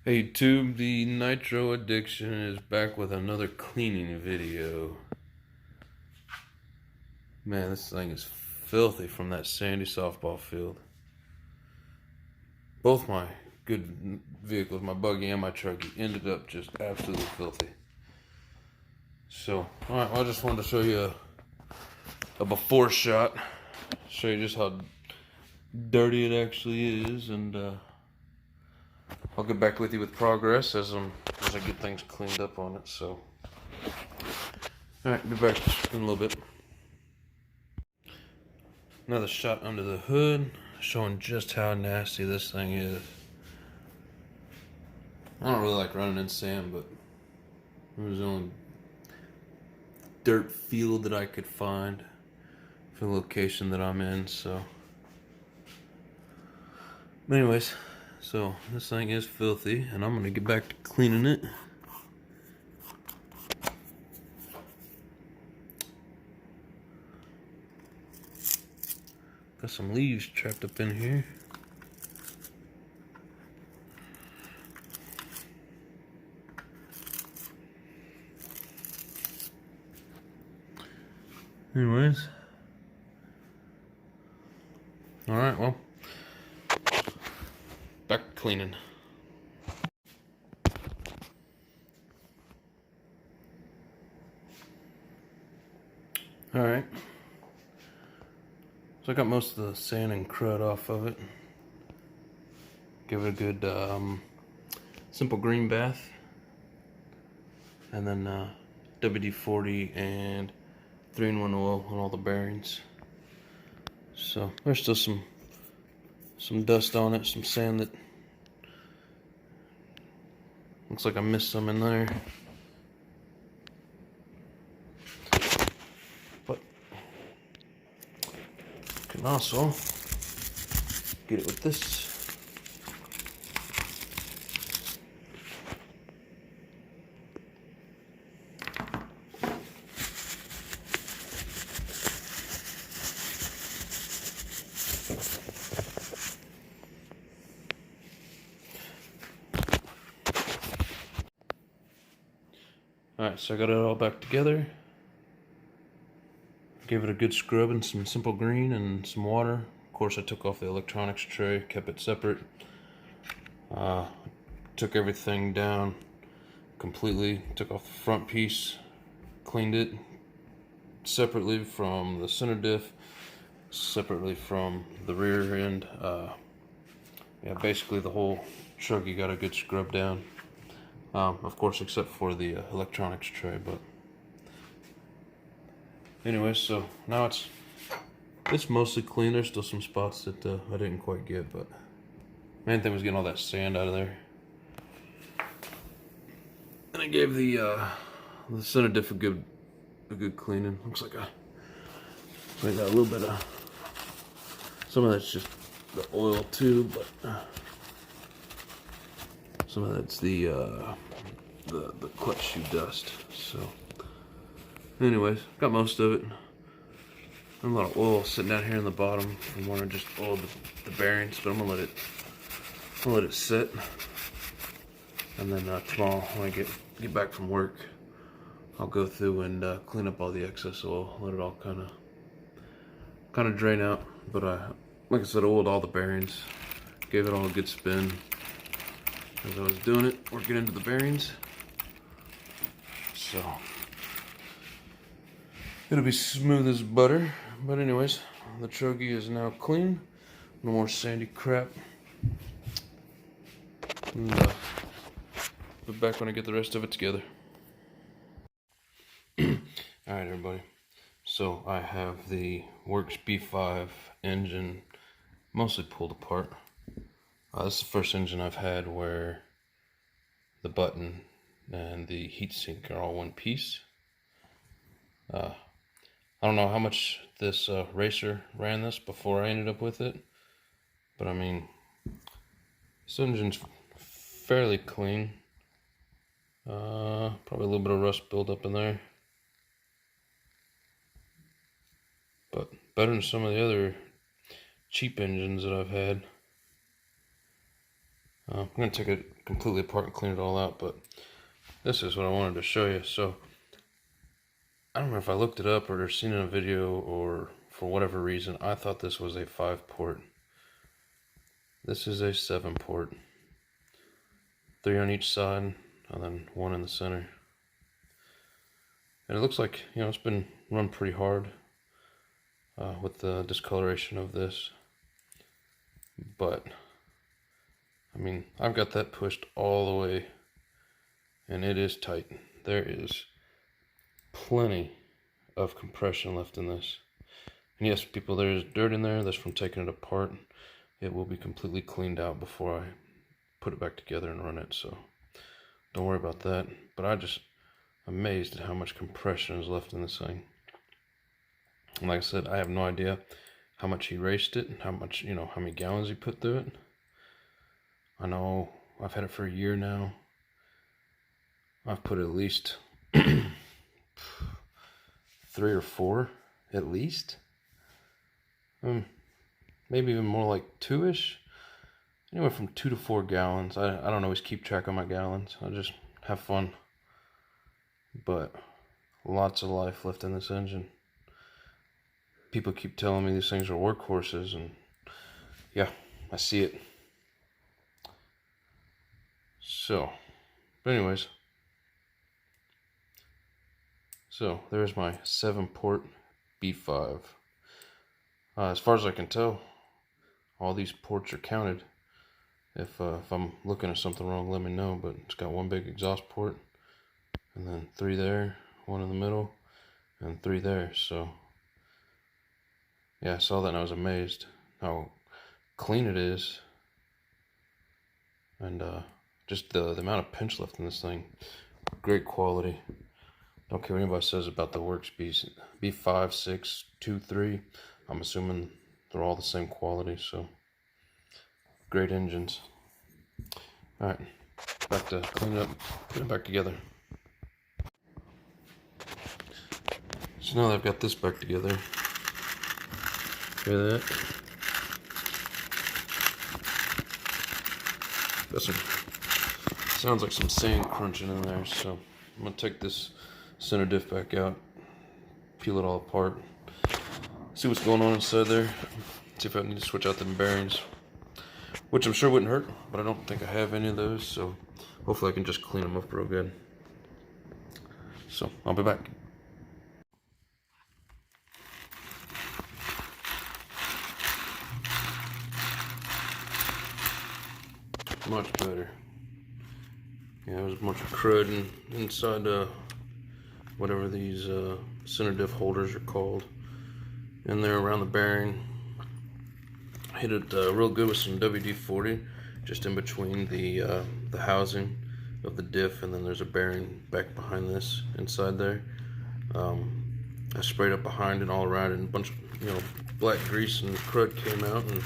Hey YouTube, the Nitro Addiction is back with another cleaning video. Man, this thing is filthy from that sandy softball field. Both my good vehicles, my buggy and my trucky, ended up just absolutely filthy. So, alright, well, I just wanted to show you a before shot. Show you just how dirty it actually is, and I'll get back with you with progress as I get things cleaned up on it. So, alright, be back in a little bit. Another shot under the hood, showing just how nasty this thing is. I don't really like running in sand, but it was the only dirt field that I could find for the location that I'm in, so. But anyways, so this thing is filthy, and I'm gonna get back to cleaning it. Got some leaves trapped up in here. Anyways. Alright, well. Back cleaning. Alright. So I got most of the sand and crud off of it. Give it a good simple green bath. And then WD-40 and 3-in-1 oil on all the bearings. So there's still some dust on it, some sand that looks like I missed some in there. But you can also get it with this. Alright, so I got it all back together. Gave it a good scrub in some simple green and some water. Of course, I took off the electronics tray, kept it separate. Took everything down completely, took off the front piece, cleaned it separately from the center diff, separately from the rear end. Yeah, basically the whole truck got a good scrub down. Of course, except for the electronics tray, but anyway, so now it's mostly clean. There's still some spots that I didn't quite get, but main thing was getting all that sand out of there. And I gave the center diff a good cleaning. Looks like I got a little bit of some of that's just the oil too, but some of that's the clutch shoe dust. So, anyways, got most of it. A lot of oil sitting down here in the bottom from where I just oiled the bearings, but I'm gonna let it sit. And then tomorrow when I get back from work, I'll go through and clean up all the excess oil, let it all kind of drain out. But like I said, I oiled all the bearings, gave it all a good spin as I was doing it, working into the bearings. So it'll be smooth as butter. But anyways, the truggy is now clean. No more sandy crap. And be back when I get the rest of it together. Alright everybody, so I have the Works B5 engine mostly pulled apart. This is the first engine I've had where the button and the heatsink are all one piece. I don't know how much this racer ran this before I ended up with it, but I mean, this engine's fairly clean. Probably a little bit of rust buildup in there, but better than some of the other cheap engines that I've had. I'm going to take it completely apart and clean it all out, but this is what I wanted to show you. So I don't know if I looked it up or seen it in a video, or for whatever reason, I thought this was a 5-port. This is a 7-port. 3 on each side, and then 1 in the center. And it looks like, you know, it's been run pretty hard with the discoloration of this. But, I mean, I've got that pushed all the way, and it is tight. There is plenty of compression left in this. And yes, people, there is dirt in there. That's from taking it apart. It will be completely cleaned out before I put it back together and run it, so don't worry about that. But I just amazed at how much compression is left in this thing. And like I said, I have no idea how much he raced it and how much, you know, how many gallons he put through it. I know I've had it for a year now. I've put at least 3 or 4 at least. Maybe even more like 2-ish. Anywhere from 2 to 4 gallons. I don't always keep track of my gallons. I just have fun. But lots of life left in this engine. People keep telling me these things are workhorses, and yeah, I see it. So, but anyways, so there's my 7-port B5. As far as I can tell, all these ports are counted. If I'm looking at something wrong, let me know. But it's got 1 big exhaust port, and then 3 there, 1 in the middle, and 3 there. So yeah, I saw that and I was amazed how clean it is, and just the amount of pinch left in this thing. Great quality. Don't care what anybody says about the works B5, 6, 2, 3. I'm assuming they're all the same quality, so great engines. Alright, back to clean it up, put it back together. So now that I've got this back together, hear that? Got some, sounds like some sand crunching in there, so I'm going to take this center diff back out, peel it all apart, see what's going on inside there, see if I need to switch out the bearings, which I'm sure wouldn't hurt, but I don't think I have any of those, so hopefully I can just clean them up real good. So I'll be back. Much better. Yeah, there's a bunch of crud inside whatever these center diff holders are called, in there around the bearing. Hit it real good with some WD-40 just in between the housing of the diff, and then there's a bearing back behind this inside there. I sprayed up behind and all around it, and a bunch of, you know, black grease and crud came out, and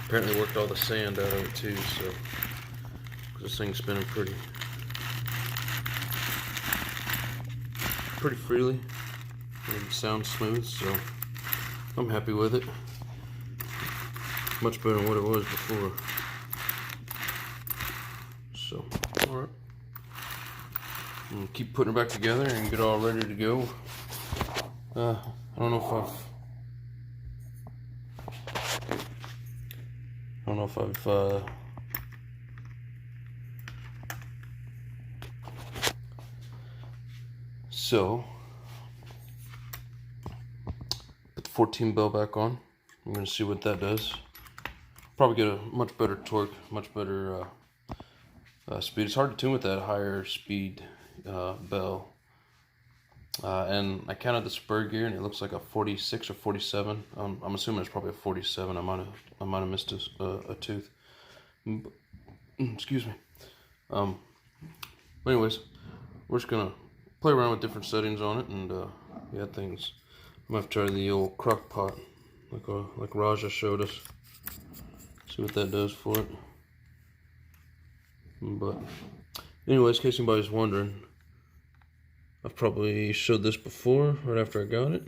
apparently worked all the sand out of it too. So this thing's spinning pretty freely and sounds smooth, so I'm happy with it. Much better than what it was before. So, alright. Keep putting it back together and get it all ready to go. I don't know if I've so put the 14 bell back on. I'm going to see what that does. Probably get a much better torque, much better speed. It's hard to tune with that higher speed bell. And I counted the spur gear, and it looks like a 46 or 47. I'm assuming it's probably a 47. I might have missed a tooth. Excuse me. But anyways, we're just gonna play around with different settings on it, and yeah, things. I'm gonna have to try the old crock pot, like Raja showed us. See what that does for it. But anyways, in case anybody's wondering, I've probably showed this before, right after I got it,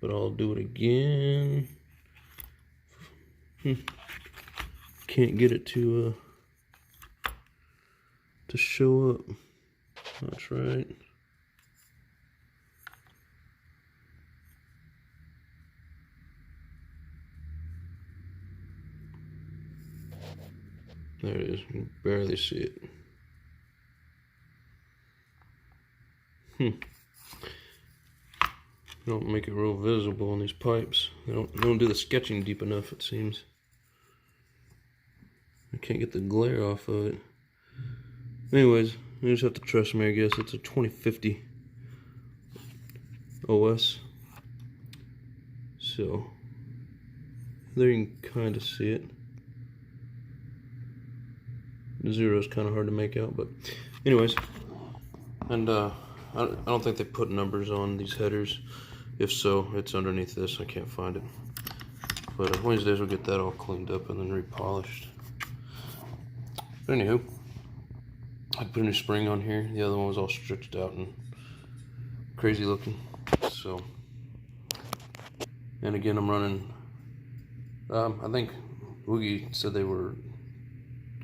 but I'll do it again. In can't get it to show up. That's right. There it is. You can barely see it. Don't make it real visible on these pipes. They don't do the sketching deep enough, it seems. I can't get the glare off of it. Anyways, you just have to trust me, I guess. It's a 2050 OS. So, there you can kind of see it. The zero is kind of hard to make out, but anyways. And I don't think they put numbers on these headers. If so, it's underneath this. I can't find it. But one of these days we'll get that all cleaned up and then repolished. But anywho, I put a new spring on here. The other one was all stretched out and crazy looking. So, and again, I'm running. I think Woogie said they were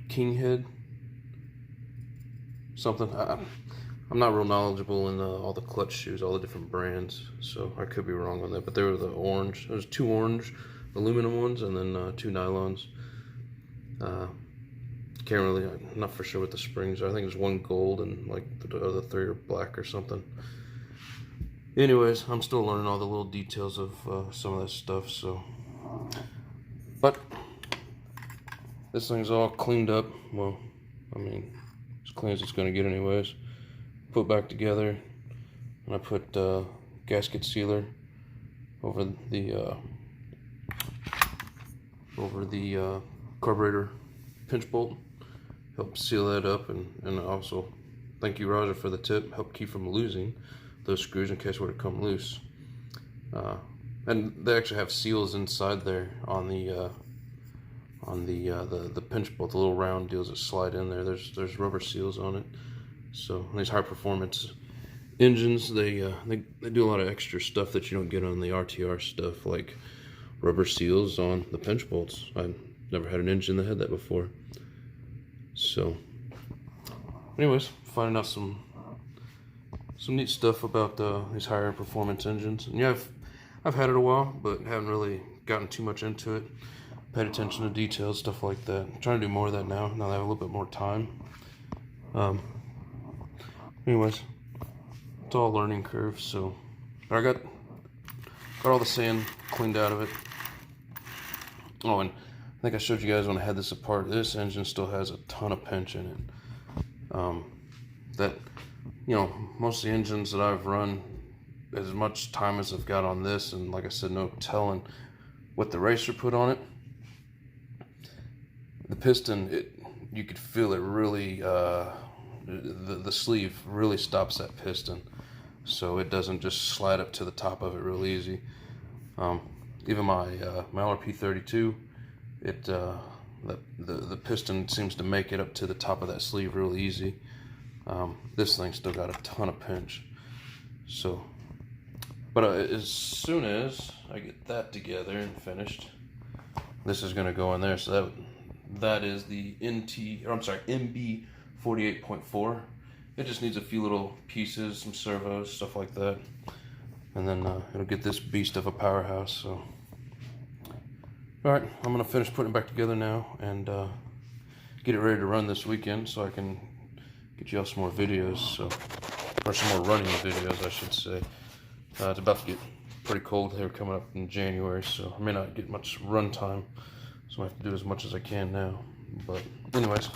King Head something. I'm not real knowledgeable in all the clutch shoes, all the different brands, so I could be wrong on that. But they were the orange. There's 2 orange aluminum ones and then 2 nylons. Can't really, I'm not for sure what the springs are. I think there's 1 gold and like the other 3 are black or something. Anyways, I'm still learning all the little details of some of that stuff. So, but this thing's all cleaned up. Well, I mean, as clean as it's going to get anyways. Put back together, and I put gasket sealer over the carburetor pinch bolt. Help seal that up, and also thank you, Roger, for the tip. Help keep from losing those screws in case were to come loose. And they actually have seals inside there on the pinch bolt, the little round deals that slide in there. There's rubber seals on it. So these high performance engines, they do a lot of extra stuff that you don't get on the RTR stuff, like rubber seals on the pinch bolts. I've never had an engine that had that before. So, anyways, finding out some neat stuff about these higher performance engines. And yeah, I've had it a while, but haven't really gotten too much into it. Paid attention to details, stuff like that. I'm trying to do more of that now that I have a little bit more time. Anyways, it's all a learning curve. So I got all the sand cleaned out of it. Oh, and I think I showed you guys when I had this apart. This engine still has a ton of pinch in it. That, you know, most of the engines that I've run, as much time as I've got on this, and like I said, no telling what the racer put on it. The piston, you could feel it really. The sleeve really stops that piston, so it doesn't just slide up to the top of it real easy. Even my LRP32, the piston seems to make it up to the top of that sleeve real easy. This thing's still got a ton of pinch. So, but as soon as I get that together and finished, this is going to go in there. So that is the NB48.4. It just needs a few little pieces, some servos, stuff like that, and then it'll get this beast of a powerhouse. So, all right, I'm gonna finish putting it back together now and get it ready to run this weekend, so I can get you all some more videos, or some more running videos, I should say. It's about to get pretty cold here coming up in January, so I may not get much run time, so I have to do as much as I can now. But anyways.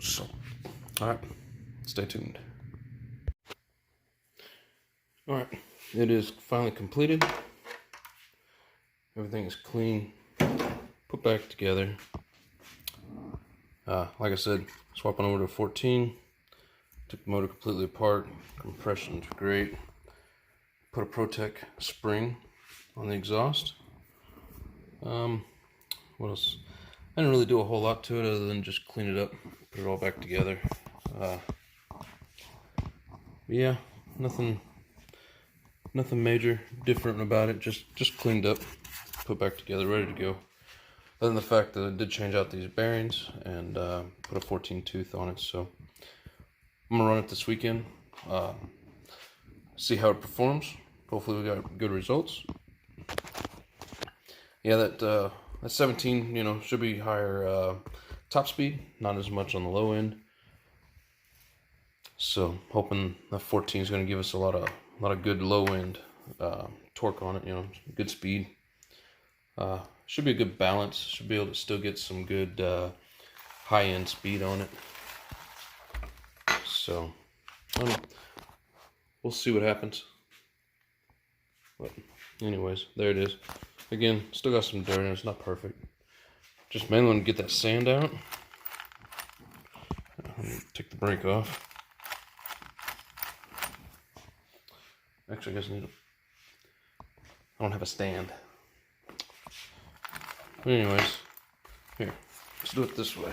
So, alright, stay tuned. Alright, it is finally completed. Everything is clean, put back together. Like I said, swapping over to 14. Took the motor completely apart. Compression's great. Put a Protec spring on the exhaust. What else? I didn't really do a whole lot to it other than just clean it up, put it all back together. Yeah, nothing major different about it. Just cleaned up, put back together, ready to go. other than the fact that I did change out these bearings and put a 14 tooth on it. So I'm gonna run it this weekend, see how it performs. Hopefully we got good results. Yeah, that 17, you know, should be higher top speed, not as much on the low end. So hoping the 14 is going to give us a lot of good low end torque on it. You know, good speed. Should be a good balance. Should be able to still get some good high end speed on it. So we'll see what happens. But anyways, there it is. Again, still got some dirt in it. It's not perfect. Just mainly want to get that sand out. Take the brake off. Actually, I guess I don't have a stand. But anyways, here, let's do it this way.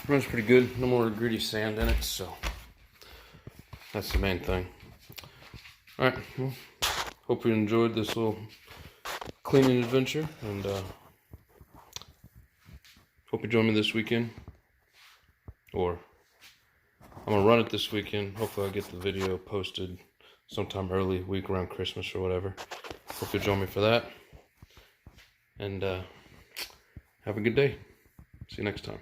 Runs pretty good. No more gritty sand in it, so that's the main thing. Alright, well, hope you enjoyed this little cleaning adventure, and hope you join me this weekend. Or I'm gonna run it this weekend. Hopefully I'll get the video posted sometime early week around Christmas or whatever. Hope you'll join me for that. And have a good day. See you next time.